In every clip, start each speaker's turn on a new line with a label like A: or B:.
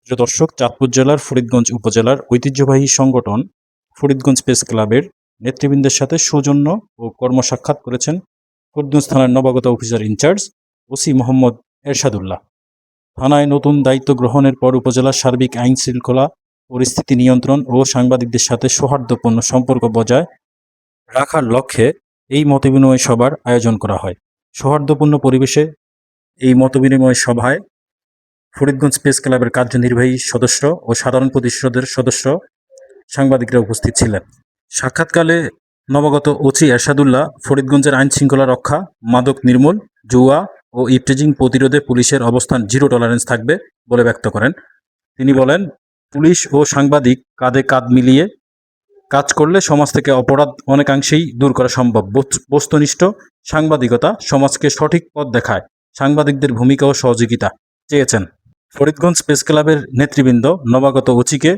A: প্রিয় দর্শক, চাঁদপুর জেলার ফরিদগঞ্জ উপজেলার ঐতিহ্যবাহী সংগঠন ফরিদগঞ্জ প্রেস ক্লাবের নেতৃবৃন্দের সাথে সৌজন্য ও কর্মসাক্ষাৎ করেছেন ফরিদগঞ্জ থানার নবাগত officer in charge OC Mohammad Ershadullah. থানায় নতুন দায়িত্ব গ্রহণের পর উপজেলার সার্বিক আইন শৃঙ্খলা পরিস্থিতি নিয়ন্ত্রণ ও সাংবাদিকদের সাথে সৌহার্দ্যপূর্ণ সম্পর্ক বজায় রাখার লক্ষ্যে এই মতবিনিময় সভার আয়োজন করা হয়। সৌহার্দ্যপূর্ণ পরিবেশে এই মতবিনিময় সভায় ফরিদগঞ্জ প্রেস ক্লাবের কার্যনির্বাহী সদস্য ও সাধারণ পরিষদের সদস্য সাংবাদিকরা উপস্থিত ছিলেন। সাক্ষাৎকালে নবাগত ওসি এরশাদুল্লাহ ফরিদগঞ্জের আইন শৃঙ্খলা রক্ষা, মাদক নির্মূল, জুয়া ও ইভটিজিং প্রতিরোধে পুলিশের অবস্থান জিরো টলারেন্স থাকবে বলে ব্যক্ত করেন। তিনি বলেন, পুলিশ ও সাংবাদিক কাঁধে কাঁধ মিলিয়ে কাজ করলে সমাজ থেকে অপরাধ অনেকাংশেই দূর করা সম্ভব। বস্তুনিষ্ঠ সাংবাদিকতা সমাজকে সঠিক পথ দেখায়। সাংবাদিকদের ভূমিকা ও সহযোগিতা চেয়েছেন। ফরিদগঞ্জ প্রেস ক্লাবের নেতৃবৃন্দ নবাগত ওসিকে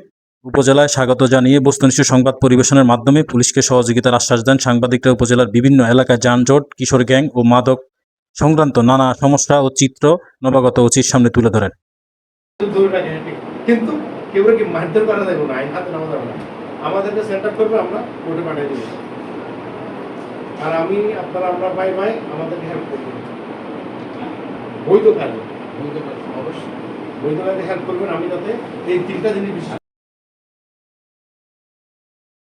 A: উপজেলায় স্বাগত জানিয়ে বস্তুনিষ্ঠ সংবাদ পরিবেশনের মাধ্যমে পুলিশকে সহযোগিতার আশ্বাস দেন। সাংবাদিকরা উপজেলার বিভিন্ন এলাকায় যানজট, কিশোর গ্যাং ও মাদক সংক্রান্ত নানা সমস্যা ও চিত্র নবাগত ওসির সামনে তুলে ধরেন।
B: কিন্তু কেউ কি মারধর করা যাবে না, আইন হাতে নেওয়া যাবে না। আমাদেরকে সেন্টার করবে, আমরা কোর্টে পাঠিয়ে দেবো। আর আমরা ভাই আমাদেরকে হেল্প করবেন, বৈধ কাজে অবশ্যই বৈধ কাজে হেল্প করবেন। আমি যাতে এই তিনটা জিনিস